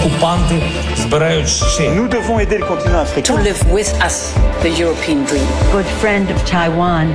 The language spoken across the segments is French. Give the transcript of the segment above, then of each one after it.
окупанти збирають ще. Nous devons aider le continent africain. To live with us the European dream. Good friend of Taiwan.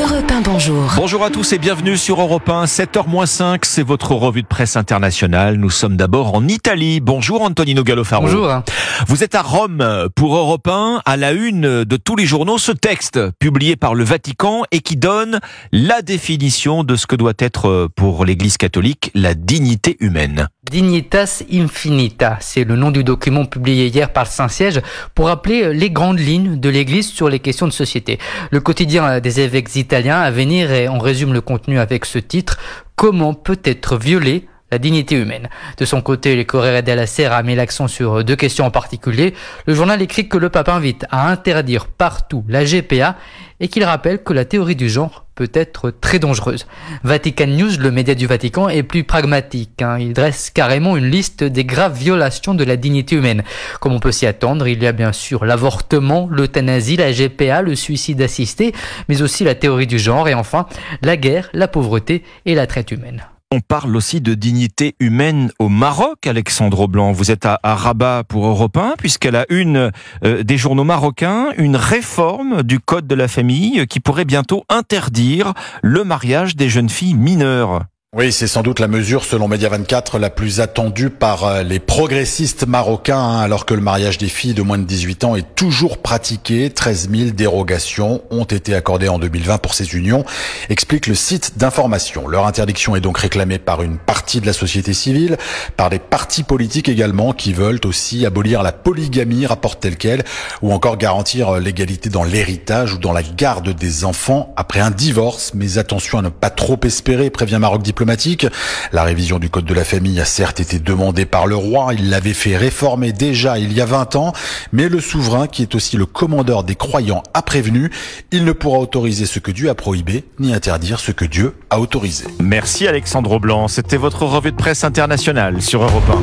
Europe 1, bonjour. Bonjour à tous et bienvenue sur Europe 1, 7h-5, c'est votre revue de presse internationale. Nous sommes d'abord en Italie. Bonjour Antonino Gallofaro. Bonjour. Vous êtes à Rome pour Europe 1, à la une de tous les journaux, ce texte publié par le Vatican et qui donne la définition de ce que doit être pour l'Église catholique la dignité humaine. Dignitas Infinita, c'est le nom du document publié hier par le Saint-Siège pour rappeler les grandes lignes de l'Église sur les questions de société. Le quotidien des évêques italiens, Avenire, et on résume le contenu avec ce titre: Comment peut être violée la dignité humaine? De son côté, le Corriere della Sera a mis l'accent sur deux questions en particulier. Le journal écrit que le pape invite à interdire partout la GPA et qu'il rappelle que la théorie du genre peut être très dangereuse. Vatican News, le média du Vatican, est plus pragmatique. Il dresse carrément une liste des graves violations de la dignité humaine. Comme on peut s'y attendre, il y a bien sûr l'avortement, l'euthanasie, la GPA, le suicide assisté, mais aussi la théorie du genre et enfin la guerre, la pauvreté et la traite humaine. On parle aussi de dignité humaine au Maroc, Alexandre Blanc. Vous êtes à Rabat pour Europe 1, puisqu'elle a une des journaux marocains, une réforme du code de la famille qui pourrait bientôt interdire le mariage des jeunes filles mineures. Oui, c'est sans doute la mesure, selon Média 24, la plus attendue par les progressistes marocains, alors que le mariage des filles de moins de 18 ans est toujours pratiqué. 13 000 dérogations ont été accordées en 2020 pour ces unions, explique le site d'information. Leur interdiction est donc réclamée par une partie de la société civile, par des partis politiques également, qui veulent aussi abolir la polygamie, rapporte tel quel, ou encore garantir l'égalité dans l'héritage ou dans la garde des enfants après un divorce. Mais attention à ne pas trop espérer, prévient Maroc Diplomatique. La révision du code de la famille a certes été demandée par le roi, il l'avait fait réformer déjà il y a 20 ans, mais le souverain, qui est aussi le commandeur des croyants, a prévenu, il ne pourra autoriser ce que Dieu a prohibé, ni interdire ce que Dieu a autorisé. Merci Alexandre Blanc, c'était votre revue de presse internationale sur Europe 1.